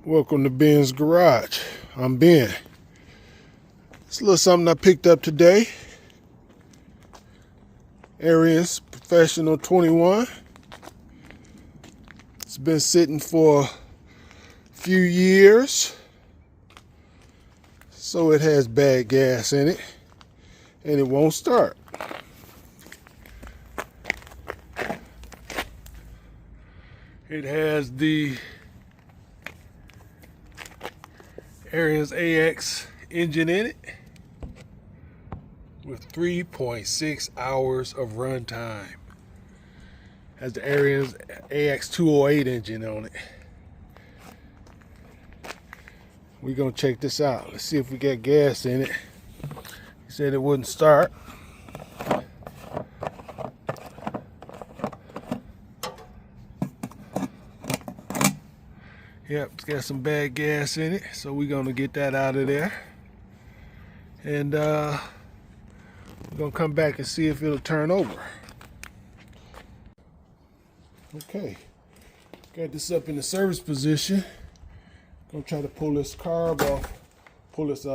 Welcome to Ben's Garage. I'm Ben. It's a little something I picked up today. Ariens Professional 21. It's been sitting for a few years, so it has bad gas in it, and it won't start. It has the Ariens AX engine in it with 3.6 hours of run time. Has the Ariens AX 208 engine on it. We're gonna check this out. Let's see if we got gas in it. He said it wouldn't start. Yep, it's got some bad gas in it, so we're gonna get that out of there. And we're gonna come back and see if it'll turn over. Okay, got this up in the service position. Gonna try to pull this carb off, pull this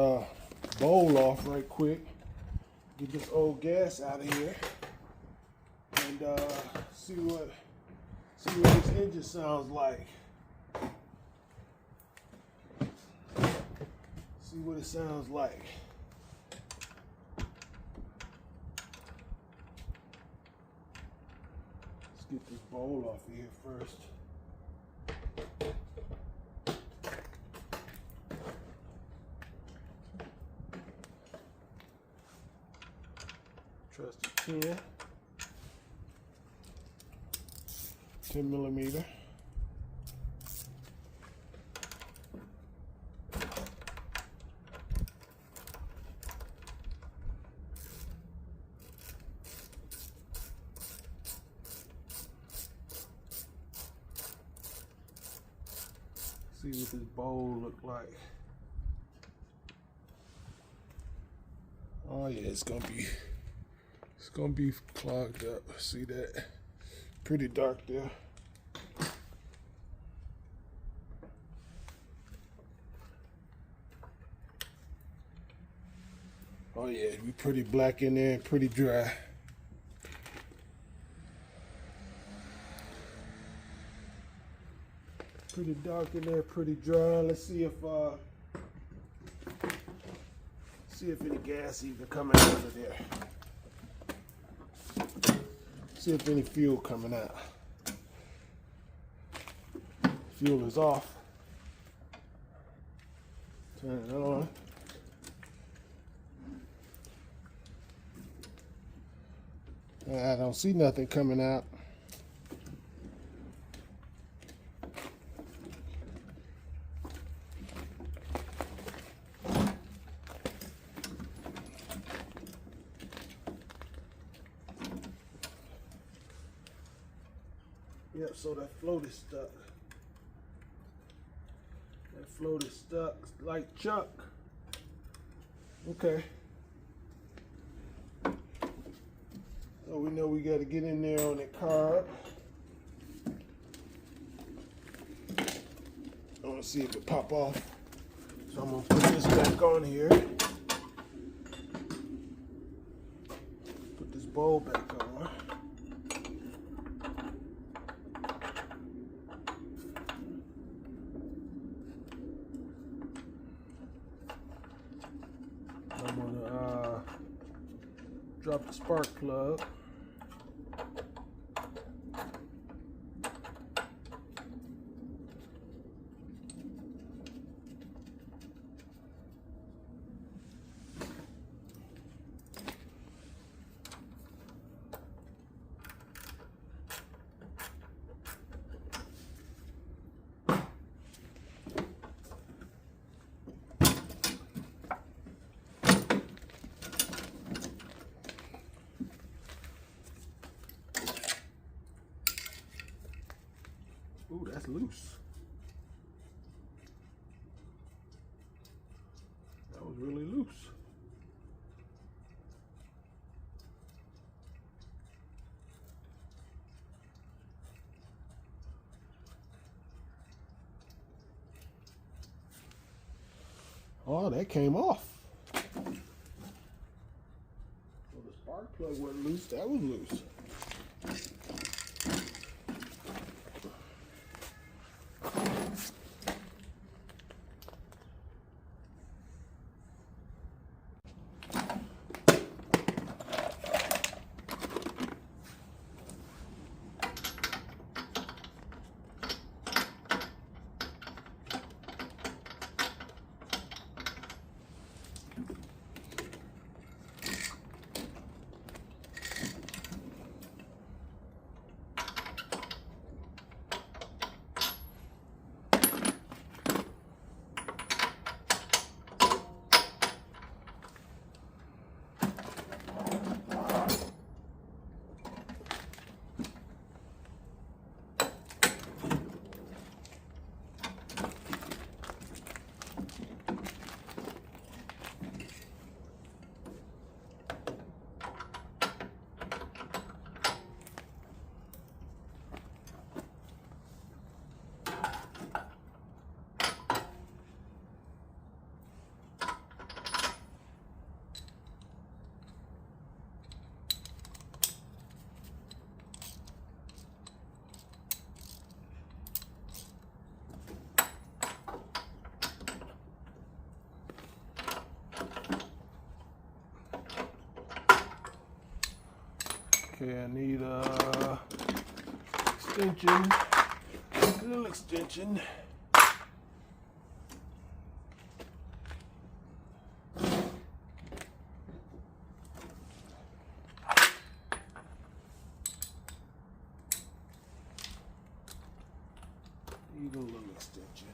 bowl off right quick. Get this old gas out of here, and see what this engine sounds like. See what it sounds like. Let's get this bowl off of here first. Trust the 10 millimeter. See what this bowl look like. Oh yeah, it's gonna be clogged up. See that? Pretty dark there. Oh yeah, it'd be pretty black in there and pretty dry. Pretty dark in there, pretty dry. Let's see if any gas even coming out of there. See if any fuel coming out. Fuel is off. Turn it on. I don't see nothing coming out. Yep, so that float is stuck. That float is stuck like Chuck. Okay. So we know we got to get in there on the carb. I want to see if it pop off. So I'm going to put this back on here. Put this bowl back on. I'm gonna drop the spark plug. Ooh, that's loose. That was really loose. Oh, that came off. So the spark plug wasn't loose, that was loose. Okay, I need a extension, a little extension. Need a little extension.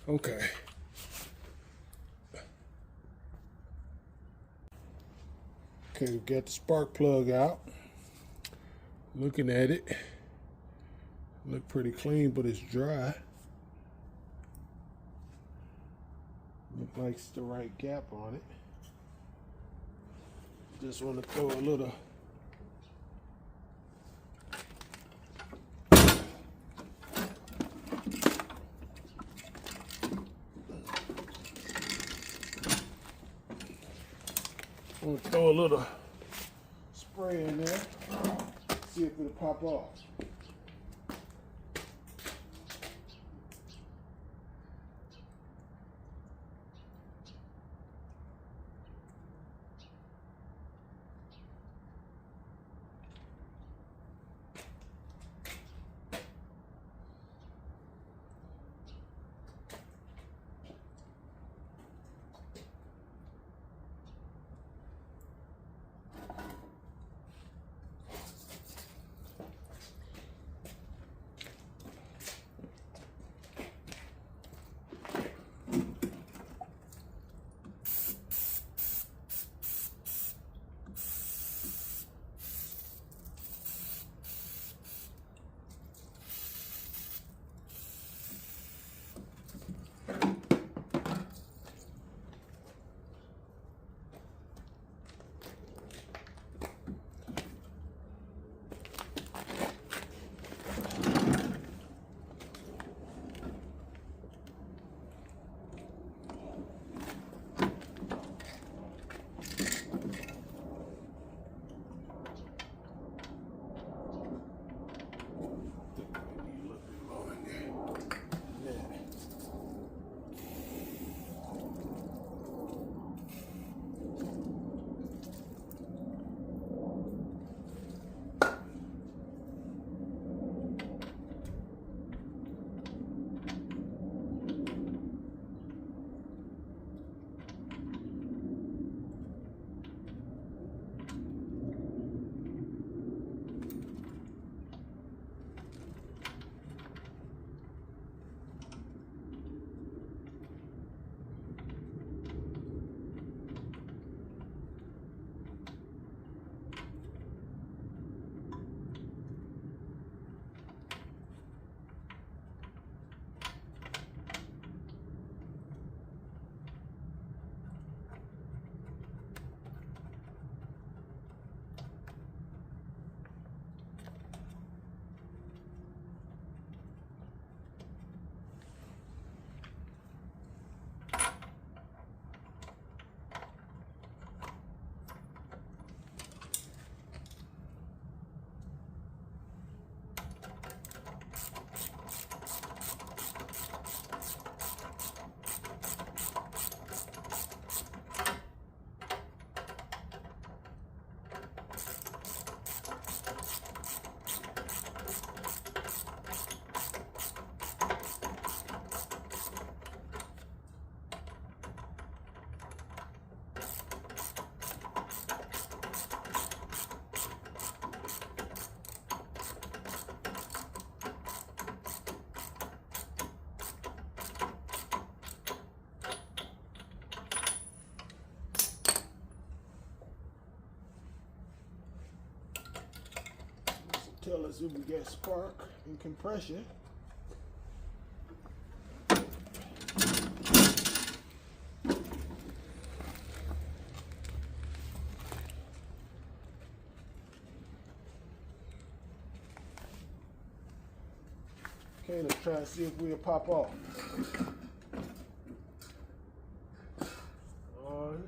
Okay. Okay, we got the spark plug out. Looking at it, look pretty clean, but it's dry. Look like it's the right gap on it. Just want to throw a little spray in there, see if it'll pop off. tell us if we get spark and compression. Okay, let's try to see if we'll pop off. On.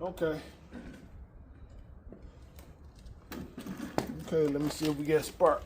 Okay. Okay, let me see if we get spark.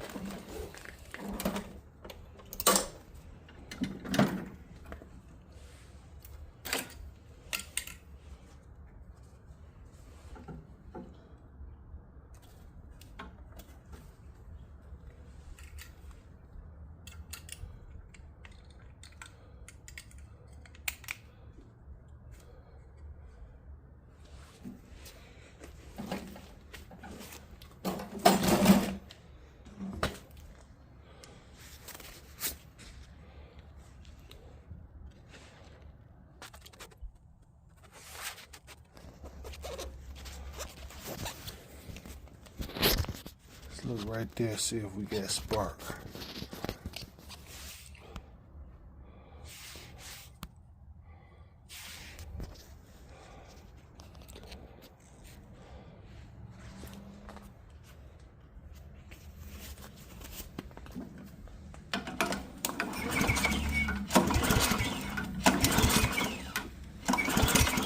Let's look right there, see if we get spark.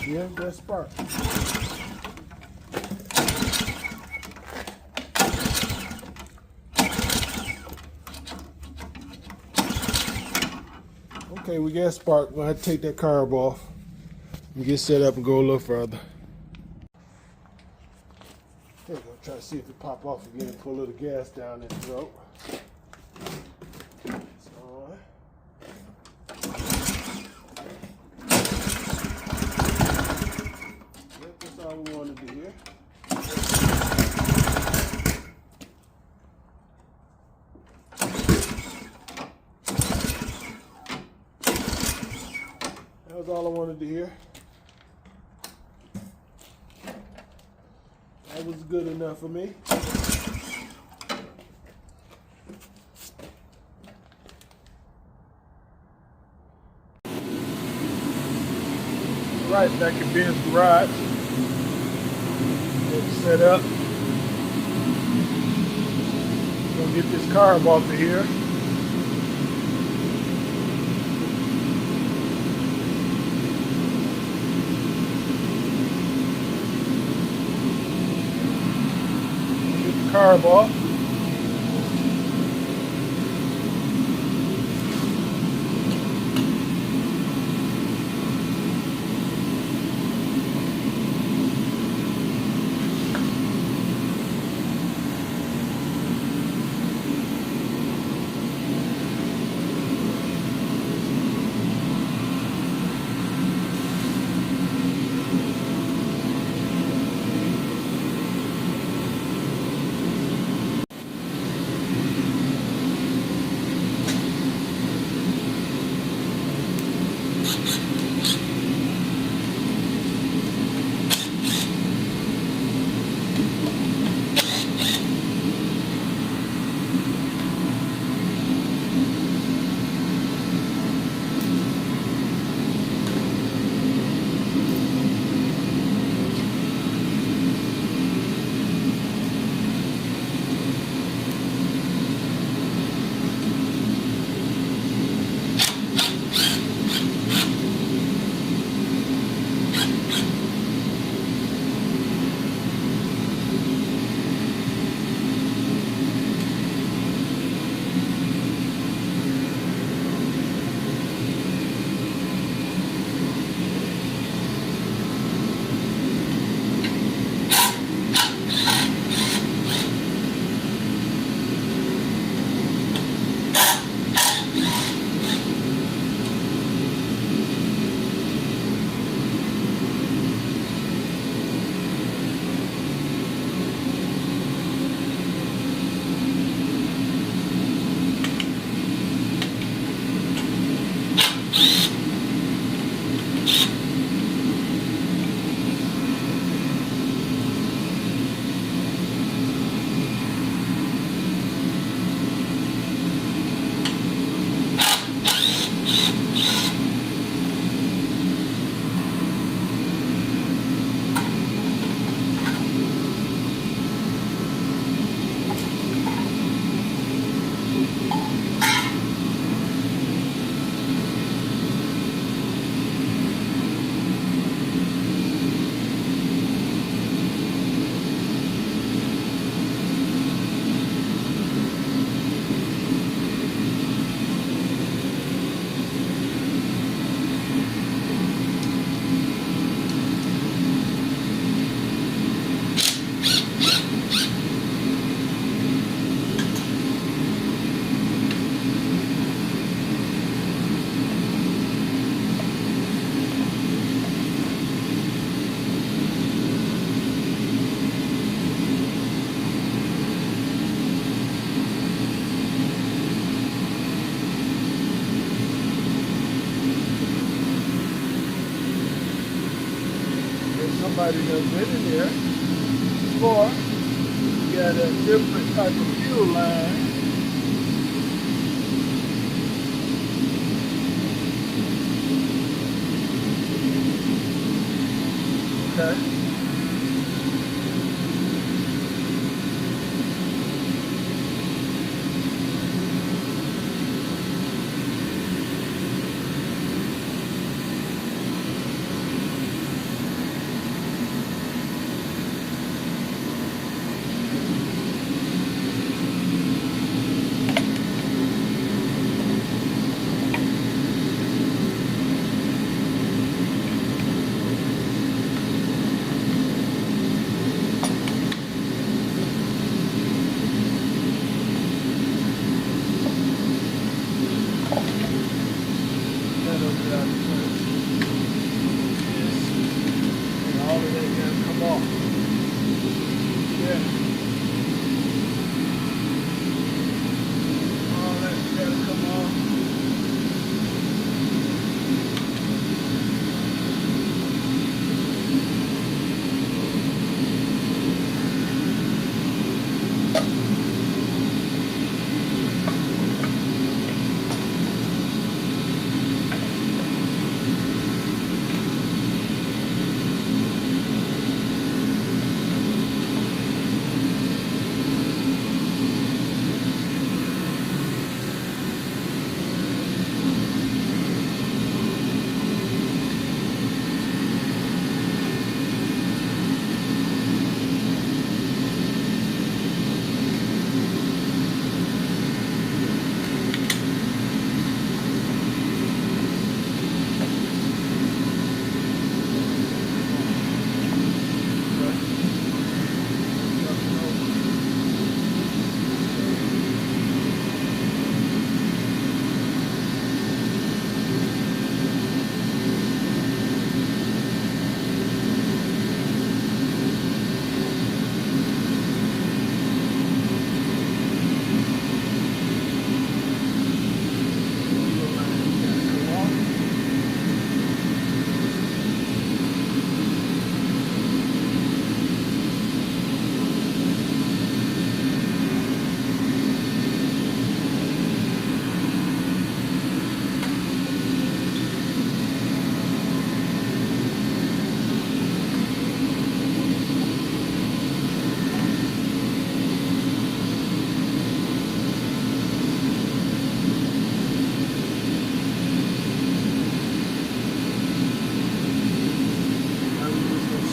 Yeah, get spark. Okay, we got spark. We're gonna have to take that carb off and get set up and go a little further. Okay, gonna try to see if it pop off again and pull a little gas down the throat. It's on. Yep, that's all we wanted to hear. That was all I wanted to hear. That was good enough for me. Right, back in Ben's garage. It's set up. Gonna get this carb off of here. Carb off. everybody done been in there before. You got a different type of fuel line. Okay. All of that gotta come off. Yeah. All that gotta come off.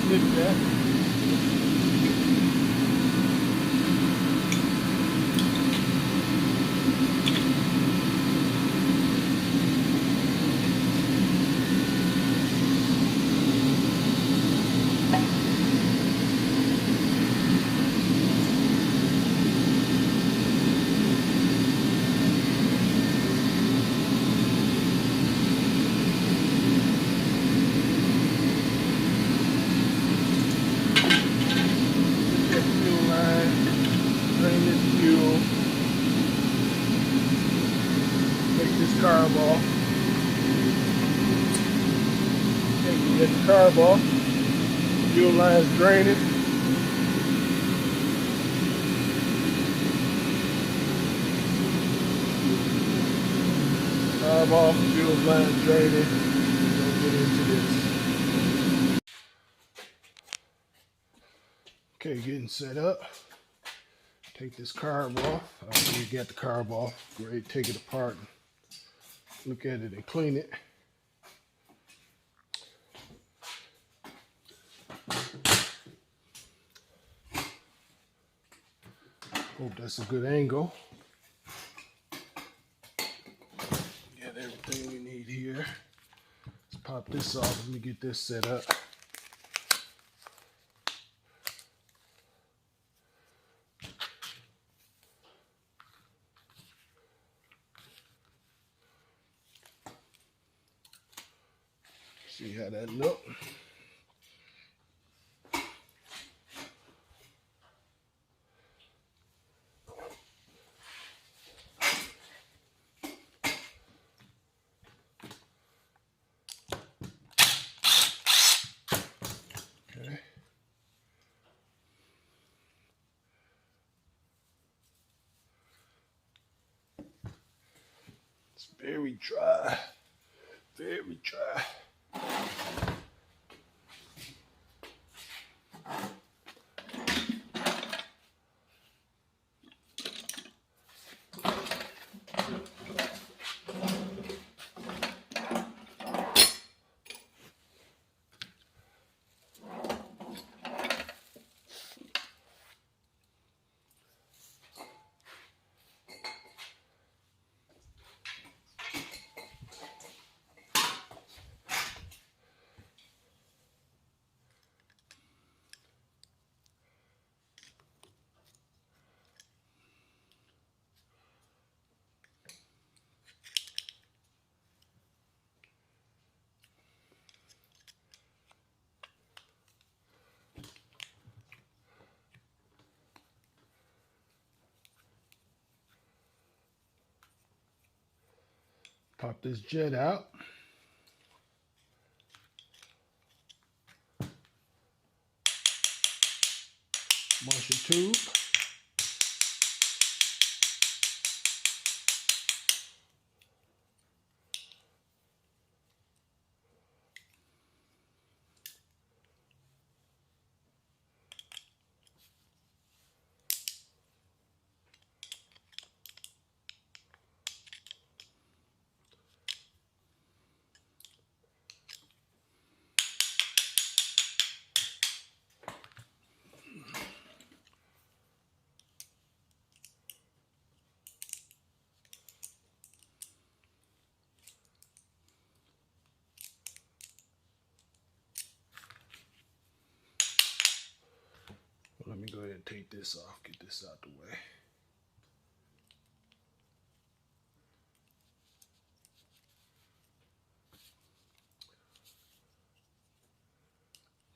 Snip that. Carb off. Get the carb off. Fuel line's draining. Carb off, fuel line's draining. We'll get into this. Okay, getting set up. Take this carb off. After you get the carb off, go ahead and take it apart. Look at it and clean it. Hope that's a good angle. Got everything we need here. Let's pop this off. Let me get this set up. See how that look. Okay. Very dry. Very dry. Pop this jet out. Motion tube. Let me go ahead and take this off, get this out the way.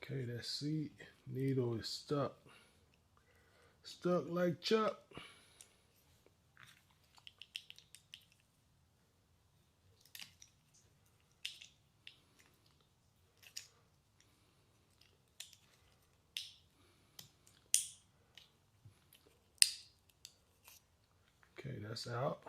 Okay, that seat needle is stuck. Stuck like Chuck. Okay, that's out.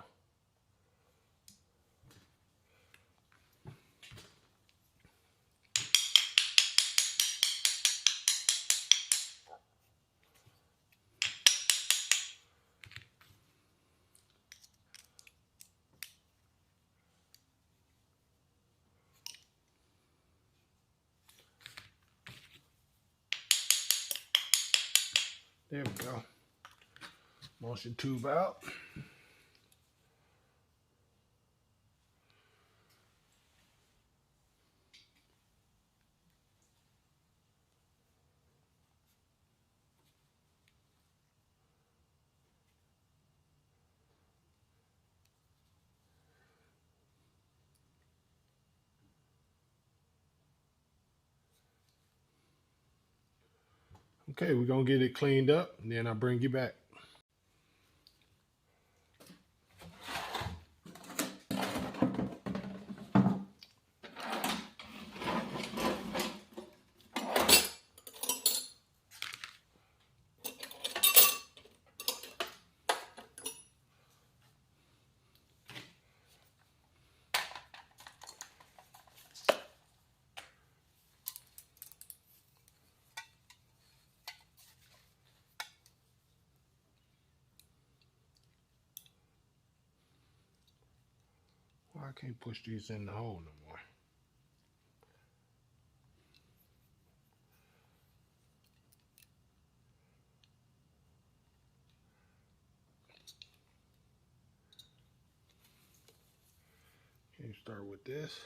There we go. Motion tube out. Okay, we're gonna get it cleaned up and then I'll bring you back. Well, I can't push these in the hole no more. Okay, start with this.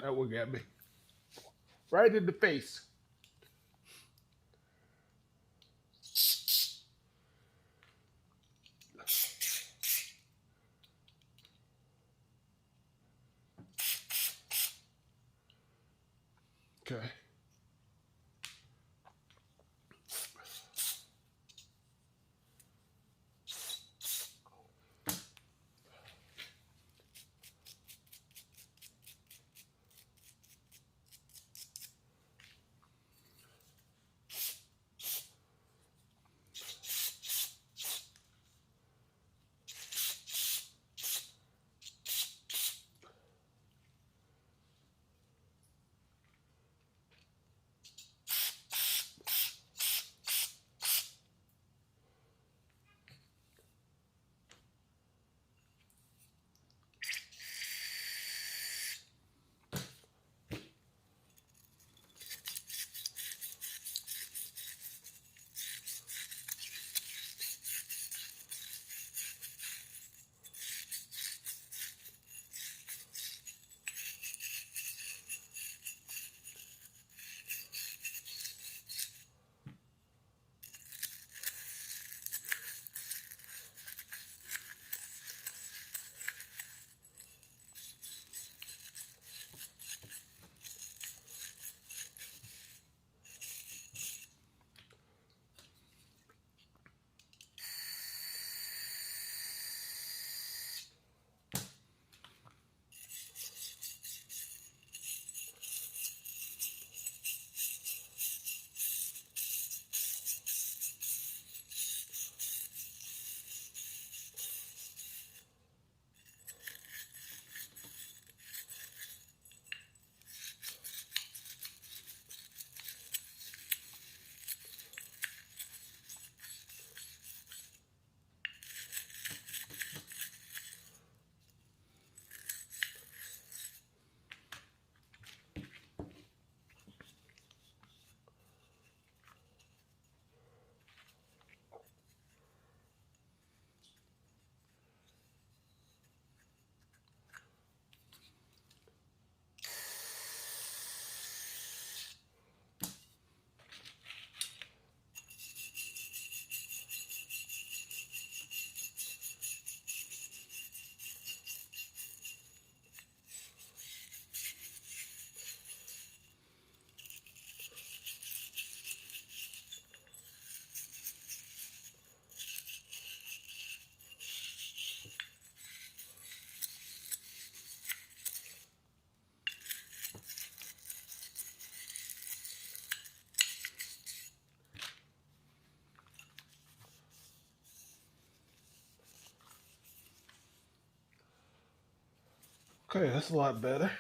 That one got me. Right in the face. Okay. Okay, that's a lot better.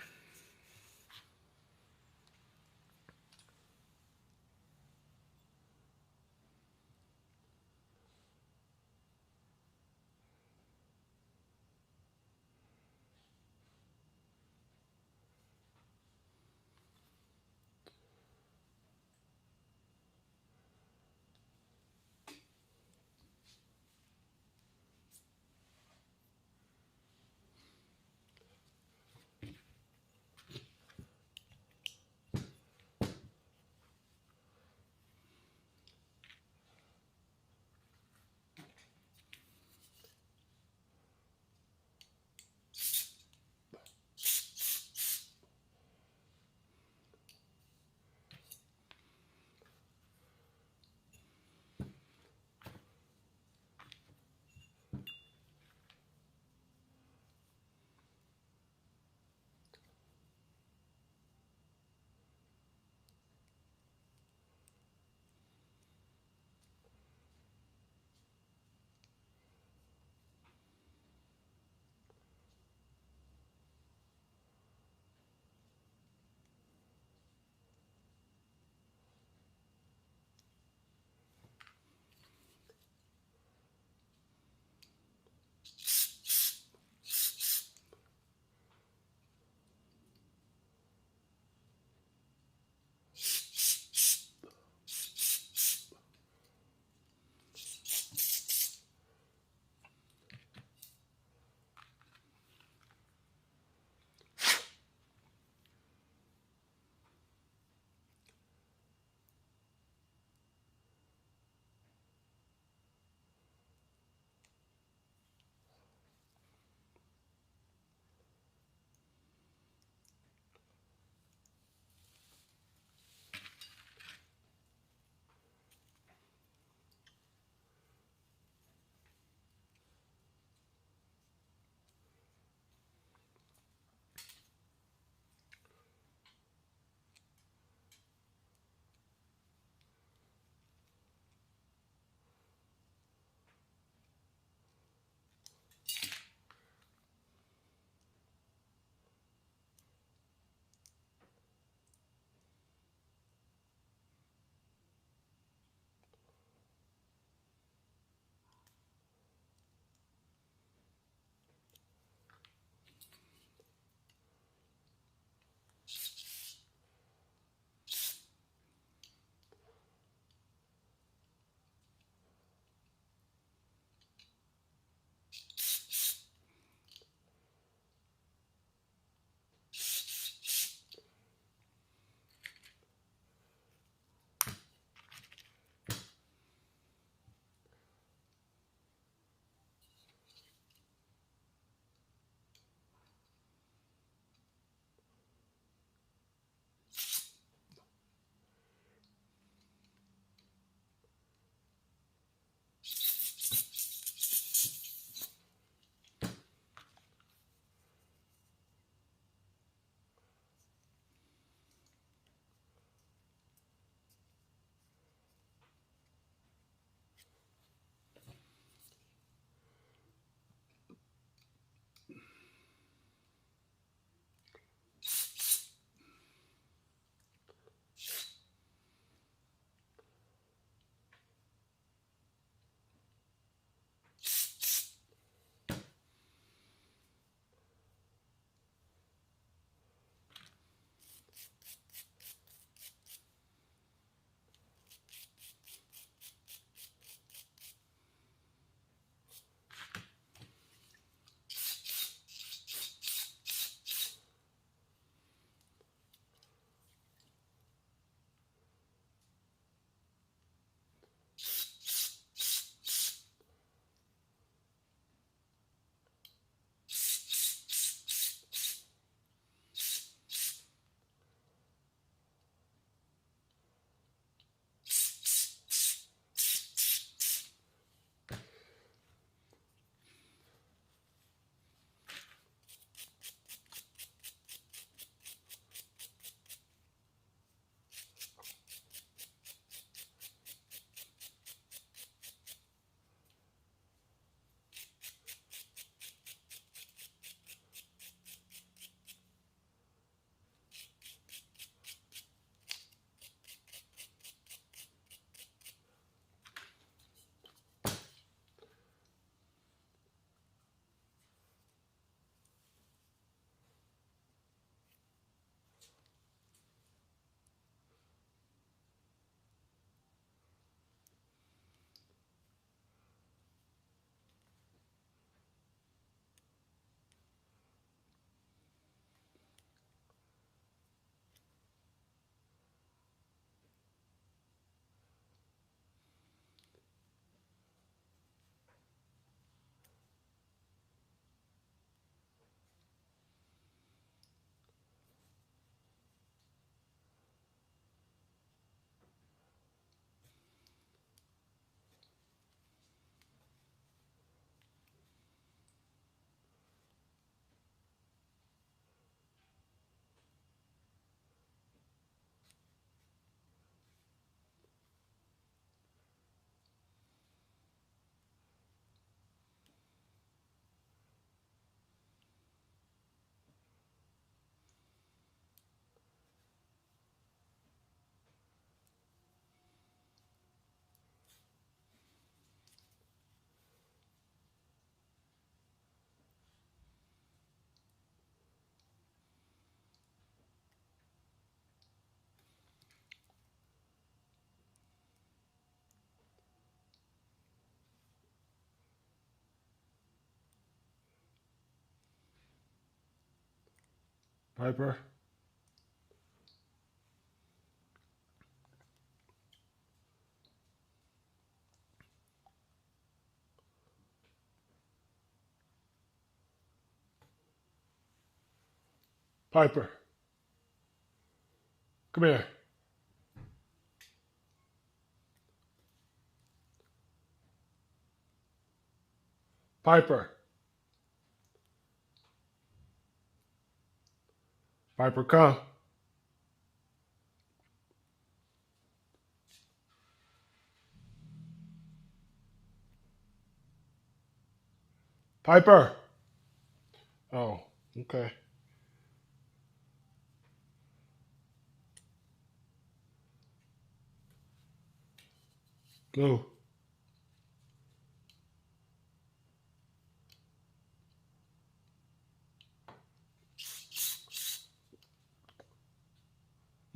Piper. Piper. Come here. Piper. Piper, come. Piper. Oh, okay. Move.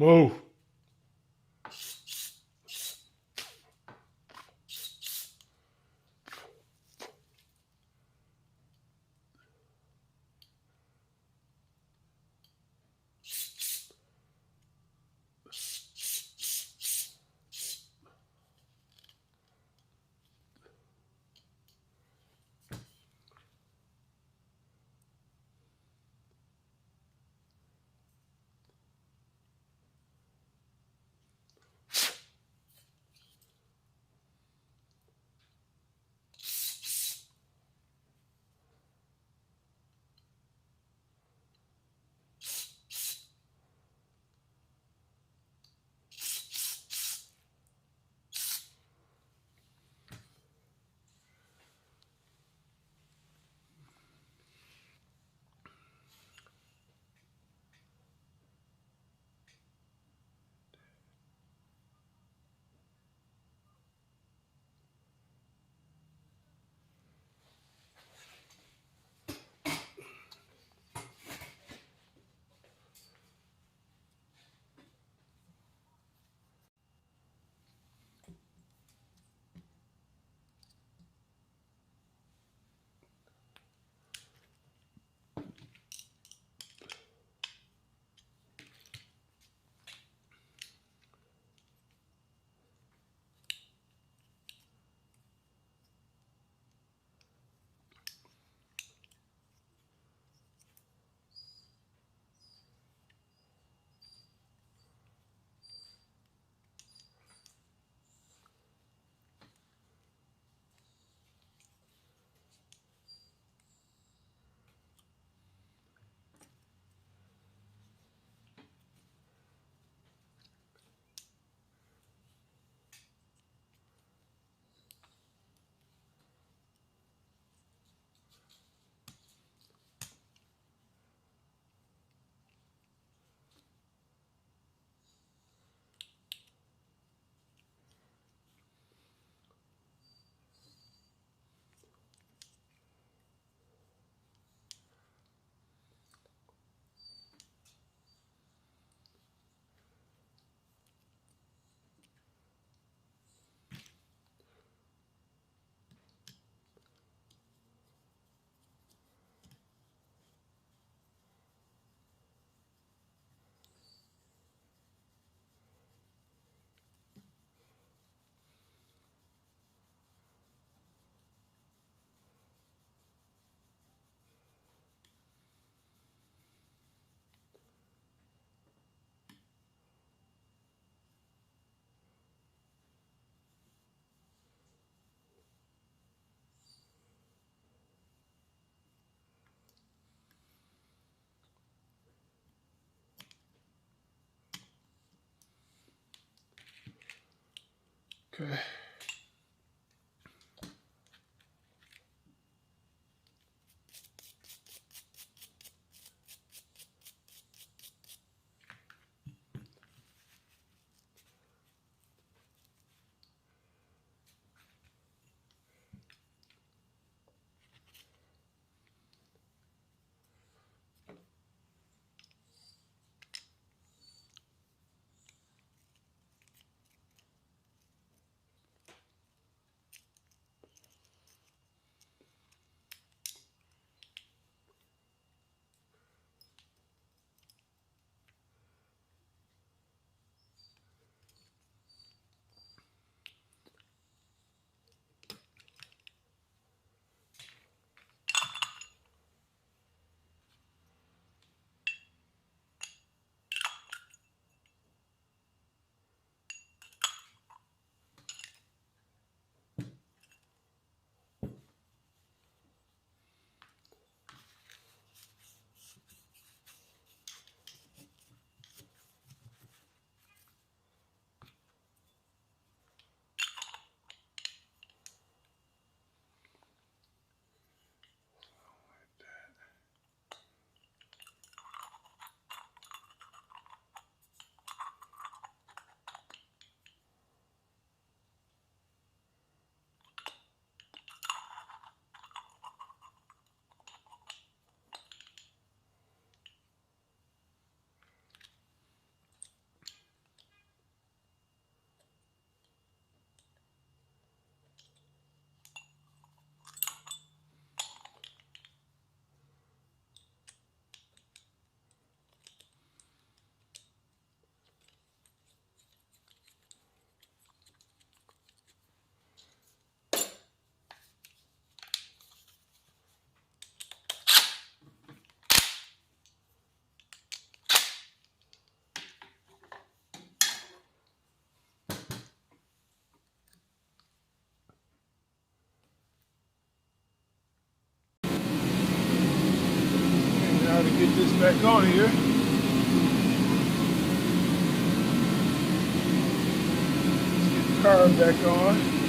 Move. Okay. back on here. Let's get the carb back on.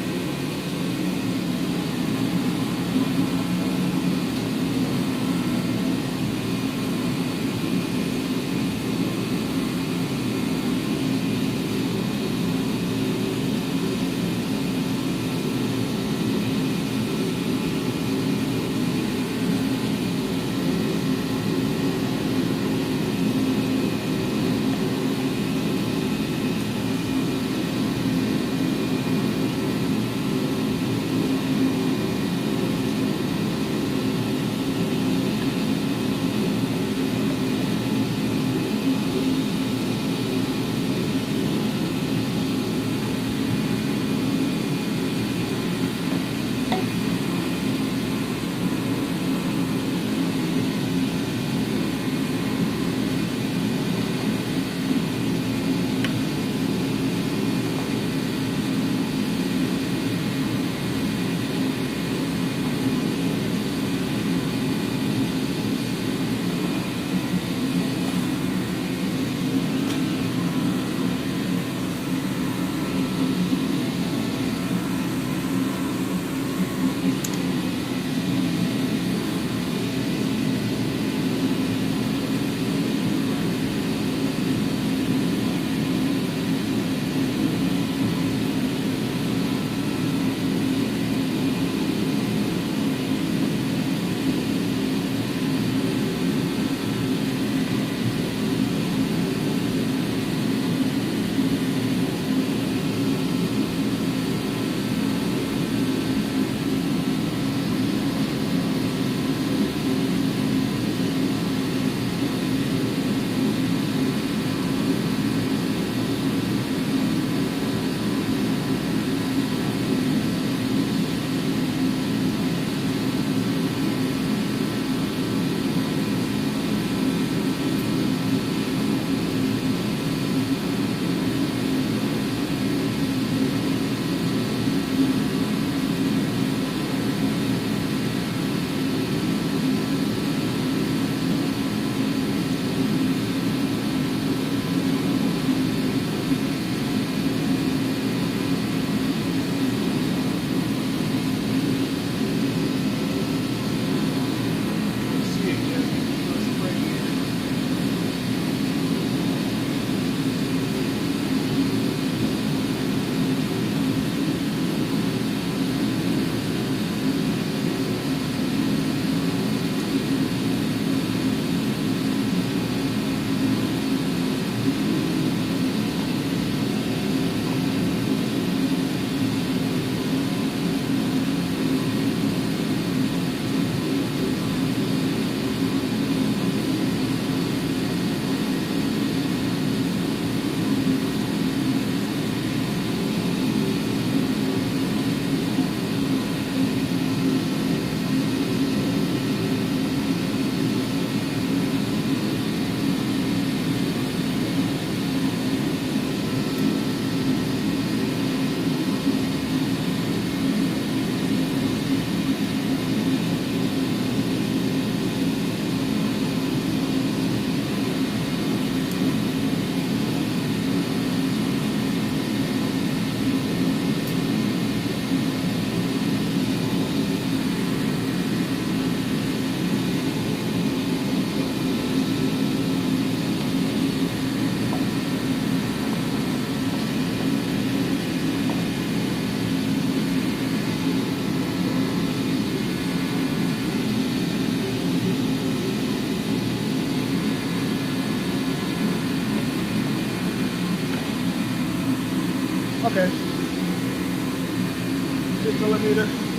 Okay. 6 millimeter.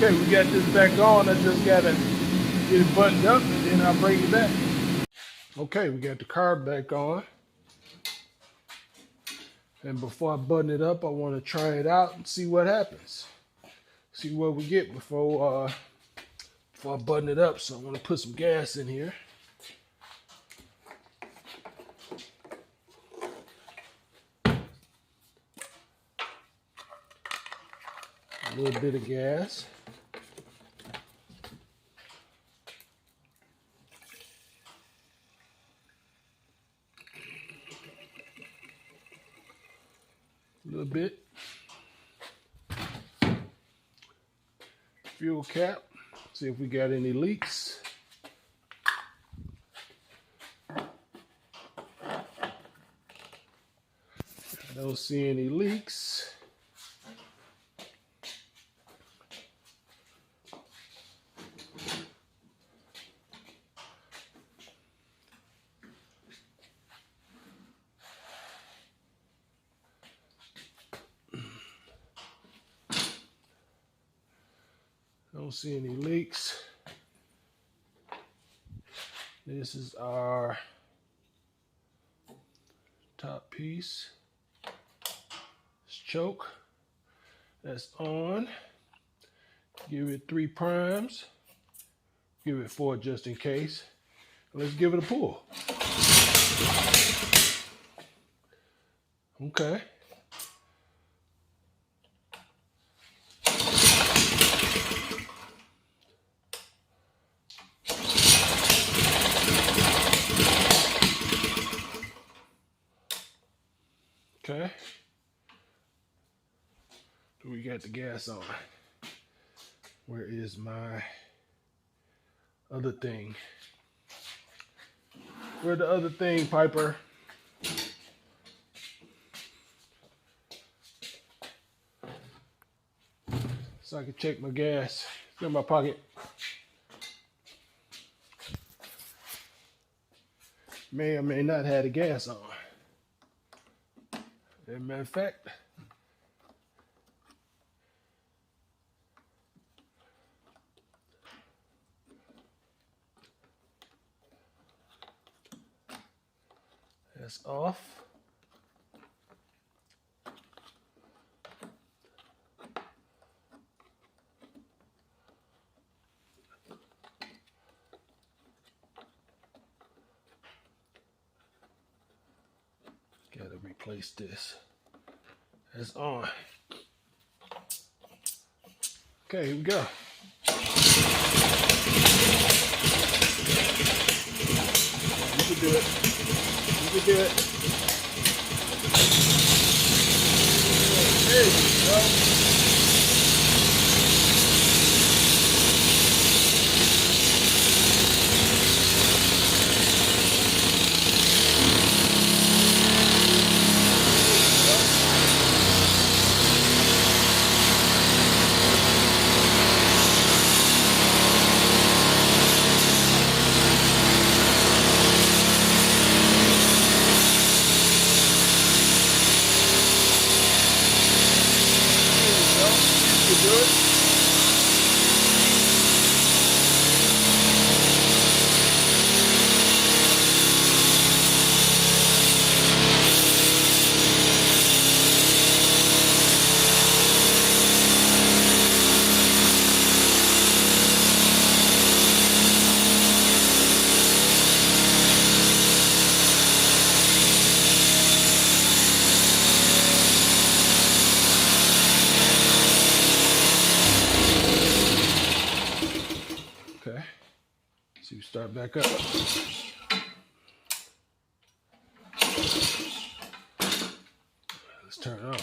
Okay, we got this back on. I just gotta get it buttoned up and then I'll bring it back. Okay, we got the carb back on. And before I button it up, I want to try it out and see what happens. See what we get before I button it up. So I'm going to put some gas in here. A little bit of gas. A little bit. Fuel cap. See if we got any leaks. I don't see any leaks. Don't see any leaks. This is our top piece. This choke. That's on. Give it 3 primes. Give it 4 just in case. Let's give it a pull. Okay. Okay. So we got the gas on. Where is my other thing? Where's the other thing, Piper? So I can check my gas. It's in my pocket. May or may not have the gas on. As a matter of fact, that's off. Gotta replace this. That's on. Okay, here we go. You can do it. You can do it. There you go. Do it. Okay, so you start back up. Let's turn it on.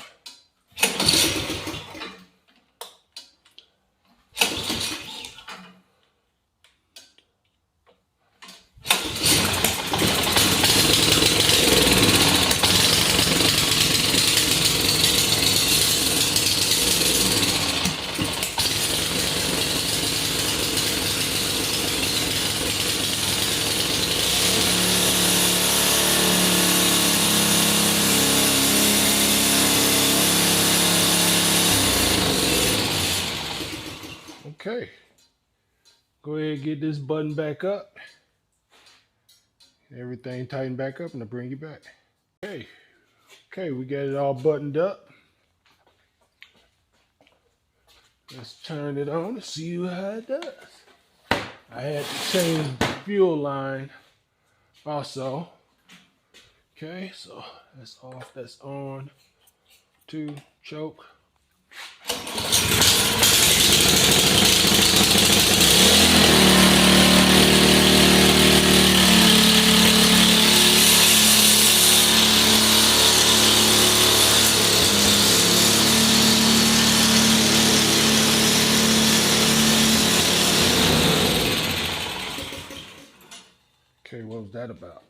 Okay, go ahead and get this button back up. Everything tightened back up and I'll bring you back. Okay, Okay, we got it all buttoned up. Let's turn it on and see how it does. I had to change the fuel line also. Okay, so that's off, that's on. 2, choke. Okay, what was that about?